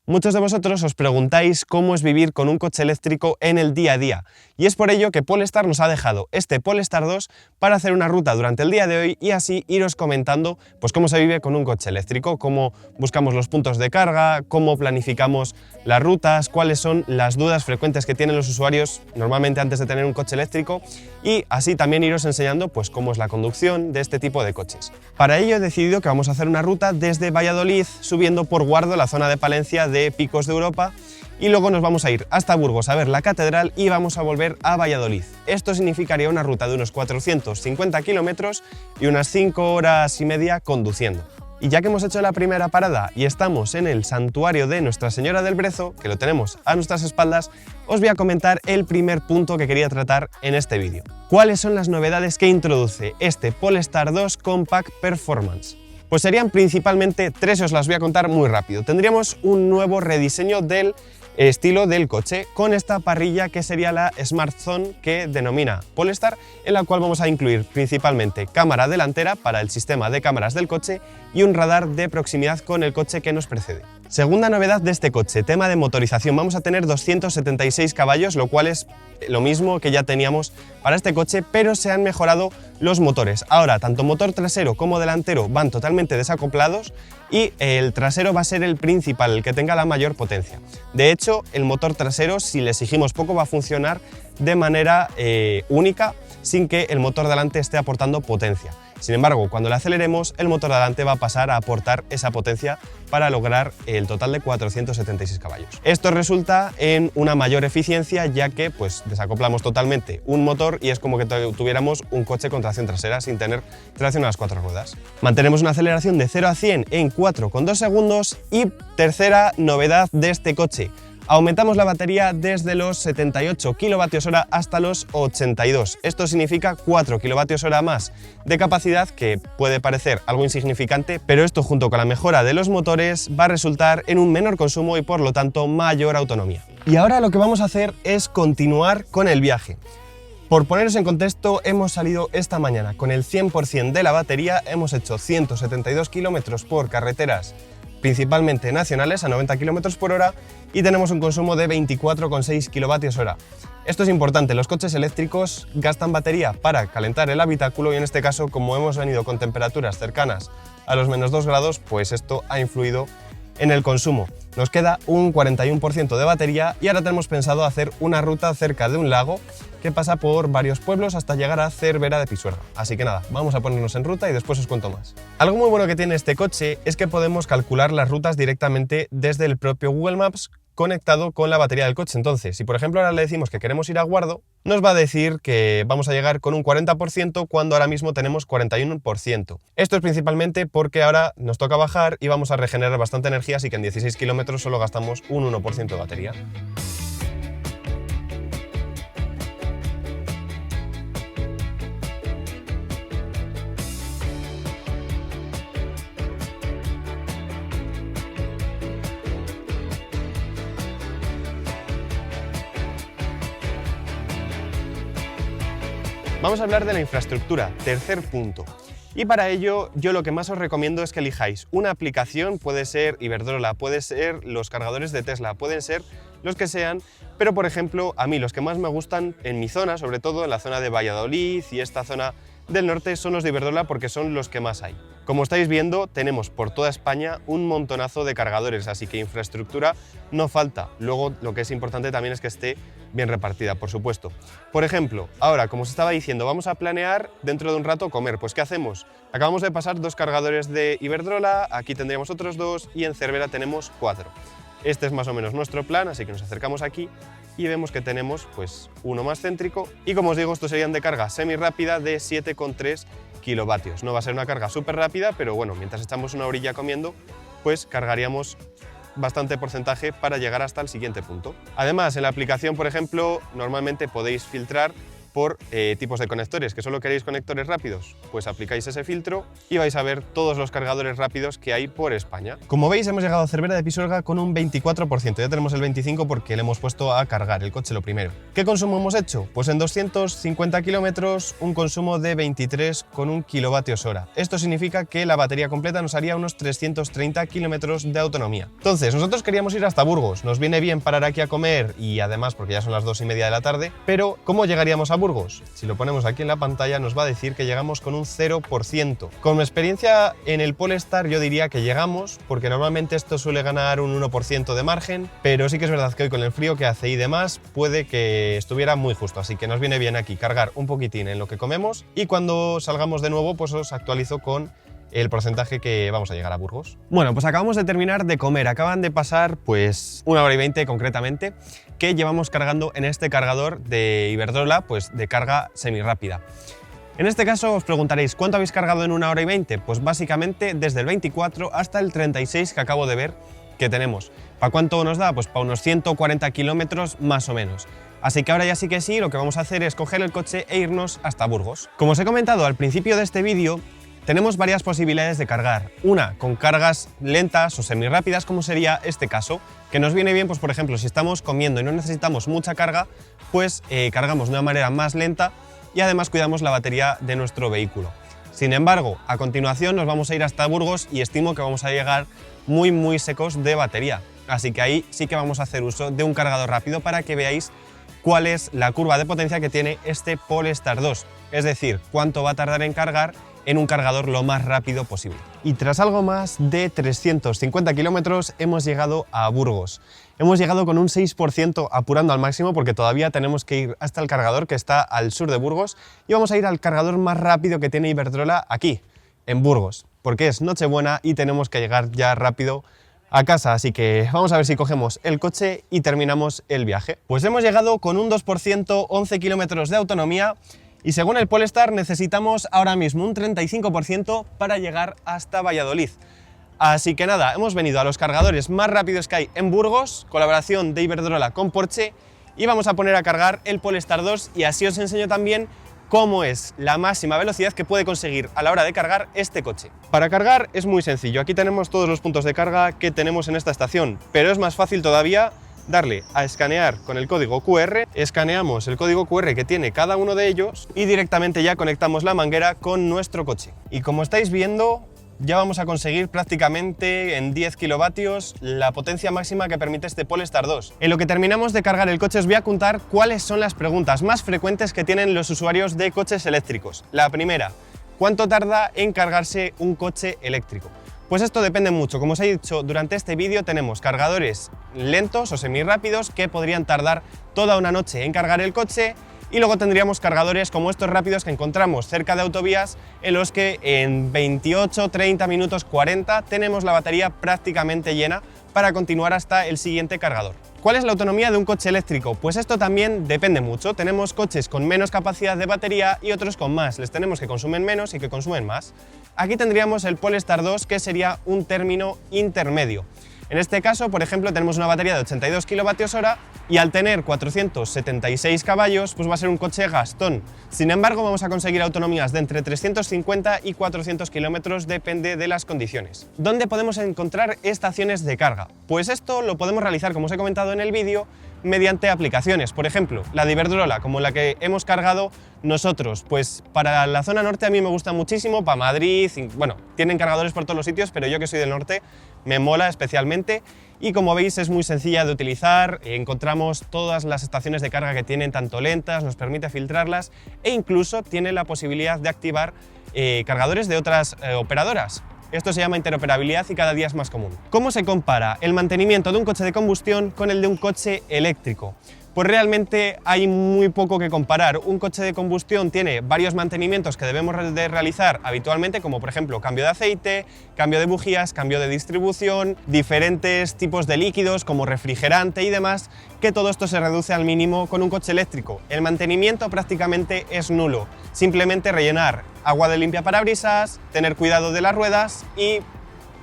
Muchos de vosotros os preguntáis cómo es vivir con un coche eléctrico en el día a día, y es por ello que Polestar nos ha dejado este Polestar 2 para hacer una ruta durante el día de hoy y así iros comentando pues cómo se vive con un coche eléctrico, cómo buscamos los puntos de carga, cómo planificamos las rutas, cuáles son las dudas frecuentes que tienen los usuarios normalmente antes de tener un coche eléctrico y así también iros enseñando pues cómo es la conducción de este tipo de coches. Para ello he decidido que vamos a hacer una ruta desde Valladolid subiendo por Guardo, la zona de Palencia de Picos de Europa, y luego nos vamos a ir hasta Burgos a ver la catedral y vamos a volver a Valladolid. Esto significaría una ruta de unos 450 kilómetros y unas 5 horas y media conduciendo. Y ya que hemos hecho la primera parada y estamos en el santuario de Nuestra Señora del Brezo, que lo tenemos a nuestras espaldas, os voy a comentar el primer punto que quería tratar en este vídeo. ¿Cuáles son las novedades que introduce este Polestar 2 Compact Performance? Pues serían principalmente tres, os las voy a contar muy rápido. Tendríamos un nuevo rediseño del estilo del coche con esta parrilla que sería la Smart Zone que denomina Polestar, en la cual vamos a incluir principalmente cámara delantera para el sistema de cámaras del coche y un radar de proximidad con el coche que nos precede. Segunda novedad de este coche, tema de motorización. Vamos a tener 276 caballos, lo cual es lo mismo que ya teníamos para este coche, pero se han mejorado los motores. Ahora, tanto motor trasero como delantero van totalmente desacoplados y el trasero va a ser el principal, el que tenga la mayor potencia. De hecho, el motor trasero, si le exigimos poco, va a funcionar de manera única, sin que el motor delante esté aportando potencia. Sin embargo, cuando le aceleremos, el motor de delante va a pasar a aportar esa potencia para lograr el total de 476 caballos. Esto resulta en una mayor eficiencia, ya que pues, desacoplamos totalmente un motor y es como que tuviéramos un coche con tracción trasera sin tener tracción a las cuatro ruedas. Mantenemos una aceleración de 0 a 100 en 4,2 segundos y tercera novedad de este coche. Aumentamos la batería desde los 78 kWh hasta los 82. Esto significa 4 kWh más de capacidad, que puede parecer algo insignificante, pero esto junto con la mejora de los motores va a resultar en un menor consumo y por lo tanto mayor autonomía. Y ahora lo que vamos a hacer es continuar con el viaje. Por poneros en contexto, hemos salido esta mañana con el 100% de la batería, hemos hecho 172 kilómetros por carreteras principalmente nacionales a 90 km por hora y tenemos un consumo de 24,6 kWh. Esto es importante, los coches eléctricos gastan batería para calentar el habitáculo y en este caso, como hemos venido con temperaturas cercanas a los -2 grados, pues esto ha influido en el consumo. Nos queda un 41% de batería y ahora tenemos pensado hacer una ruta cerca de un lago que pasa por varios pueblos hasta llegar a Cervera de Pisuerga. Así que nada, vamos a ponernos en ruta y después os cuento más. Algo muy bueno que tiene este coche es que podemos calcular las rutas directamente desde el propio Google Maps conectado con la batería del coche. Entonces, si por ejemplo ahora le decimos que queremos ir a Guardo, nos va a decir que vamos a llegar con un 40% cuando ahora mismo tenemos 41%. Esto es principalmente porque ahora nos toca bajar y vamos a regenerar bastante energía, así que en 16 kilómetros solo gastamos un 1% de batería. Vamos a hablar de la infraestructura, tercer punto. Y para ello, yo lo que más os recomiendo es que elijáis una aplicación, puede ser Iberdrola, puede ser los cargadores de Tesla, pueden ser los que sean, pero por ejemplo, a mí los que más me gustan en mi zona, sobre todo en la zona de Valladolid y esta zona del norte, son los de Iberdrola porque son los que más hay. Como estáis viendo, tenemos por toda España un montonazo de cargadores, así que infraestructura no falta. Luego, lo que es importante también es que esté bien repartida, por supuesto. Por ejemplo, ahora, como os estaba diciendo, vamos a planear dentro de un rato comer. Pues ¿qué hacemos? Acabamos de pasar 2 cargadores de Iberdrola, aquí tendríamos otros 2 y en Cervera tenemos 4. Este es más o menos nuestro plan, así que nos acercamos aquí y vemos que tenemos pues uno más céntrico y como os digo, estos serían de carga semi-rápida de 7,3 kilovatios. No va a ser una carga súper rápida, pero bueno, mientras estamos una horilla comiendo, pues cargaríamos bastante porcentaje para llegar hasta el siguiente punto. Además, en la aplicación, por ejemplo, normalmente podéis filtrar por tipos de conectores. ¿Que solo queréis conectores rápidos? Pues aplicáis ese filtro y vais a ver todos los cargadores rápidos que hay por España. Como veis, hemos llegado a Cervera de Pisuerga con un 24%, ya tenemos el 25% porque le hemos puesto a cargar el coche lo primero. ¿Qué consumo hemos hecho? Pues en 250 kilómetros un consumo de 23,1 kilovatios hora. Esto significa que la batería completa nos haría unos 330 kilómetros de autonomía. Entonces, nosotros queríamos ir hasta Burgos, nos viene bien parar aquí a comer y además porque ya son las 2:30 de la tarde, pero ¿cómo llegaríamos a Burgos? Si lo ponemos aquí en la pantalla nos va a decir que llegamos con un 0%. Con mi experiencia en el Polestar yo diría que llegamos, porque normalmente esto suele ganar un 1% de margen, pero sí que es verdad que hoy con el frío que hace y demás puede que estuviera muy justo, así que nos viene bien aquí cargar un poquitín en lo que comemos y cuando salgamos de nuevo pues os actualizo con el porcentaje que vamos a llegar a Burgos. Bueno, pues acabamos de terminar de comer, acaban de pasar pues 1 hora y 20 concretamente que llevamos cargando en este cargador de Iberdrola, pues de carga semirápida. En este caso os preguntaréis, ¿cuánto habéis cargado en 1 hora y 20? Pues básicamente desde el 24 hasta el 36 que acabo de ver que tenemos. ¿Para cuánto nos da? Pues para unos 140 kilómetros más o menos. Así que ahora ya sí que sí, lo que vamos a hacer es coger el coche e irnos hasta Burgos. Como os he comentado al principio de este vídeo, tenemos varias posibilidades de cargar. Una con cargas lentas o semirápidas, como sería este caso, que nos viene bien, pues por ejemplo, si estamos comiendo y no necesitamos mucha carga, pues cargamos de una manera más lenta y además cuidamos la batería de nuestro vehículo. Sin embargo, a continuación nos vamos a ir hasta Burgos y estimo que vamos a llegar muy secos de batería. Así que ahí sí que vamos a hacer uso de un cargador rápido para que veáis cuál es la curva de potencia que tiene este Polestar 2, es decir, cuánto va a tardar en cargar en un cargador lo más rápido posible. Y tras algo más de 350 kilómetros hemos llegado a Burgos. Hemos llegado con un 6% apurando al máximo porque todavía tenemos que ir hasta el cargador que está al sur de Burgos y vamos a ir al cargador más rápido que tiene Iberdrola aquí, en Burgos, porque es Nochebuena y tenemos que llegar ya rápido a casa, así que vamos a ver si cogemos el coche y terminamos el viaje. Pues hemos llegado con un 2%, 11 kilómetros de autonomía y según el Polestar necesitamos ahora mismo un 35% para llegar hasta Valladolid. Así que nada, hemos venido a los cargadores más rápidos que hay en Burgos, colaboración de Iberdrola con Porsche, y vamos a poner a cargar el Polestar 2 y así os enseño también cómo es la máxima velocidad que puede conseguir a la hora de cargar este coche. Para cargar es muy sencillo, aquí tenemos todos los puntos de carga que tenemos en esta estación, pero es más fácil todavía darle a escanear con el código QR, escaneamos el código QR que tiene cada uno de ellos y directamente ya conectamos la manguera con nuestro coche. Y como estáis viendo, ya vamos a conseguir prácticamente en 10 kilovatios la potencia máxima que permite este Polestar 2. En lo que terminamos de cargar el coche os voy a contar cuáles son las preguntas más frecuentes que tienen los usuarios de coches eléctricos. La primera, ¿cuánto tarda en cargarse un coche eléctrico? Pues esto depende mucho. Como os he dicho durante este vídeo, tenemos cargadores lentos o semirápidos que podrían tardar toda una noche en cargar el coche y luego tendríamos cargadores como estos rápidos que encontramos cerca de autovías en los que en 28, 30 minutos, 40 tenemos la batería prácticamente llena para continuar hasta el siguiente cargador. ¿Cuál es la autonomía de un coche eléctrico? Pues esto también depende mucho. Tenemos coches con menos capacidad de batería y otros con más. Les tenemos que consumen menos y que consumen más. Aquí tendríamos el Polestar 2, que sería un término intermedio. En este caso, por ejemplo, tenemos una batería de 82 kilovatios hora y al tener 476 caballos, pues va a ser un coche gastón. Sin embargo, vamos a conseguir autonomías de entre 350 y 400 kilómetros, depende de las condiciones. ¿Dónde podemos encontrar estaciones de carga? Pues esto lo podemos realizar, como os he comentado en el vídeo, mediante aplicaciones. Por ejemplo, la de Iberdrola, como la que hemos cargado nosotros. Pues para la zona norte a mí me gusta muchísimo, para Madrid, bueno, tienen cargadores por todos los sitios, pero yo que soy del norte me mola especialmente y como veis es muy sencilla de utilizar, encontramos todas las estaciones de carga que tienen tanto lentas, nos permite filtrarlas e incluso tiene la posibilidad de activar cargadores de otras operadoras. Esto se llama interoperabilidad y cada día es más común. ¿Cómo se compara el mantenimiento de un coche de combustión con el de un coche eléctrico? Pues realmente hay muy poco que comparar. Un coche de combustión tiene varios mantenimientos que debemos de realizar habitualmente, como por ejemplo cambio de aceite, cambio de bujías, cambio de distribución, diferentes tipos de líquidos como refrigerante y demás, que todo esto se reduce al mínimo con un coche eléctrico. El mantenimiento prácticamente es nulo, simplemente rellenar agua de limpiaparabrisas, tener cuidado de las ruedas y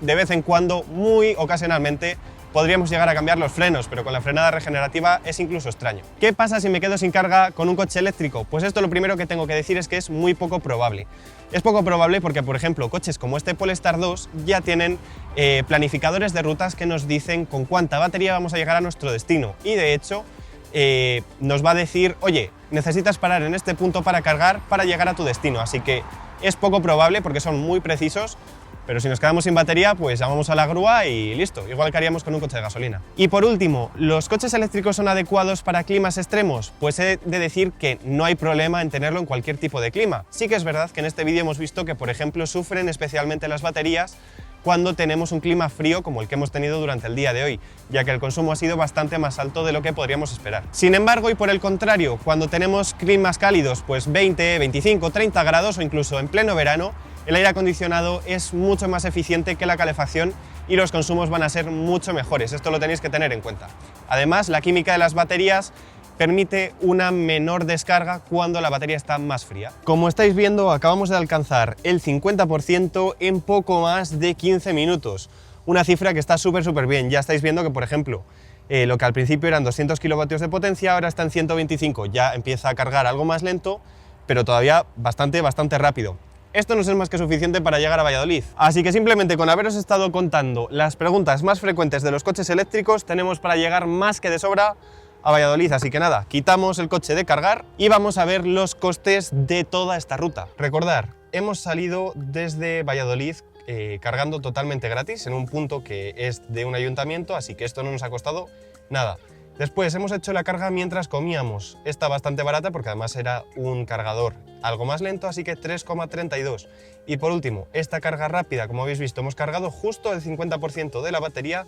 de vez en cuando, muy ocasionalmente, podríamos llegar a cambiar los frenos, pero con la frenada regenerativa es incluso extraño. ¿Qué pasa si me quedo sin carga con un coche eléctrico? Pues esto lo primero que tengo que decir es que es muy poco probable. Es poco probable porque, por ejemplo, coches como este Polestar 2 ya tienen planificadores de rutas que nos dicen con cuánta batería vamos a llegar a nuestro destino y de hecho nos va a decir, oye, necesitas parar en este punto para cargar para llegar a tu destino, así que es poco probable porque son muy precisos, pero si nos quedamos sin batería, pues llamamos a la grúa y listo, igual que haríamos con un coche de gasolina. Y por último, ¿los coches eléctricos son adecuados para climas extremos? Pues he de decir que no hay problema en tenerlo en cualquier tipo de clima. Sí que es verdad que en este vídeo hemos visto que, por ejemplo, sufren especialmente las baterías cuando tenemos un clima frío como el que hemos tenido durante el día de hoy, ya que el consumo ha sido bastante más alto de lo que podríamos esperar. Sin embargo, y por el contrario, cuando tenemos climas cálidos, pues 20, 25, 30 grados o incluso en pleno verano, el aire acondicionado es mucho más eficiente que la calefacción y los consumos van a ser mucho mejores, esto lo tenéis que tener en cuenta. Además, la química de las baterías permite una menor descarga cuando la batería está más fría. Como estáis viendo, acabamos de alcanzar el 50% en poco más de 15 minutos. Una cifra que está súper bien. Ya estáis viendo que, por ejemplo, lo que al principio eran 200 kilovatios de potencia, ahora está en 125. Ya empieza a cargar algo más lento, pero todavía bastante rápido. Esto no es más que suficiente para llegar a Valladolid. Así que simplemente con haberos estado contando las preguntas más frecuentes de los coches eléctricos, tenemos para llegar más que de sobra a Valladolid, así que nada, quitamos el coche de cargar y vamos a ver los costes de toda esta ruta. Recordar, hemos salido desde Valladolid cargando totalmente gratis en un punto que es de un ayuntamiento, así que esto no nos ha costado nada. Después hemos hecho la carga mientras comíamos, está bastante barata porque además era un cargador algo más lento, así que 3,32. Y por último, esta carga rápida, como habéis visto, hemos cargado justo el 50% de la batería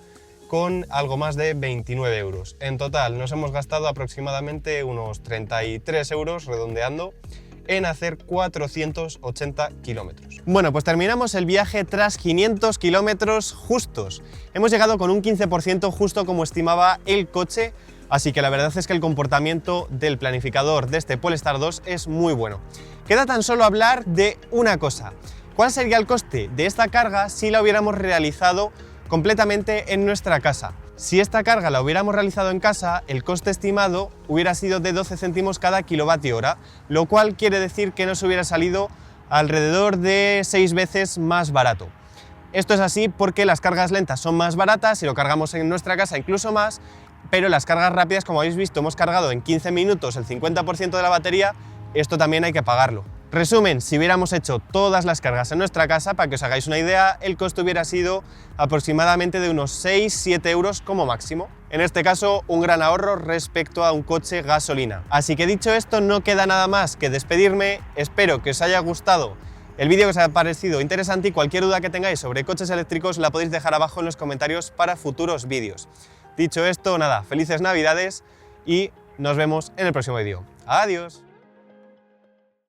con algo más de 29 euros. En total nos hemos gastado aproximadamente unos 33 euros, redondeando, en hacer 480 kilómetros. Bueno, pues terminamos el viaje tras 500 kilómetros justos. Hemos llegado con un 15% justo como estimaba el coche, así que la verdad es que el comportamiento del planificador de este Polestar 2 es muy bueno. Queda tan solo hablar de una cosa. ¿Cuál sería el coste de esta carga si la hubiéramos realizado completamente en nuestra casa? Si esta carga la hubiéramos realizado en casa, el coste estimado hubiera sido de 12 céntimos cada kilovatio hora, lo cual quiere decir que nos hubiera salido alrededor de 6 veces más barato. Esto es así porque las cargas lentas son más baratas y lo cargamos en nuestra casa incluso más, pero las cargas rápidas, como habéis visto, hemos cargado en 15 minutos el 50% de la batería, esto también hay que pagarlo. Resumen, si hubiéramos hecho todas las cargas en nuestra casa, para que os hagáis una idea, el coste hubiera sido aproximadamente de unos 6-7 euros como máximo. En este caso, un gran ahorro respecto a un coche gasolina. Así que dicho esto, no queda nada más que despedirme. Espero que os haya gustado el vídeo, que os haya parecido interesante y cualquier duda que tengáis sobre coches eléctricos la podéis dejar abajo en los comentarios para futuros vídeos. Dicho esto, nada, felices Navidades y nos vemos en el próximo vídeo. ¡Adiós!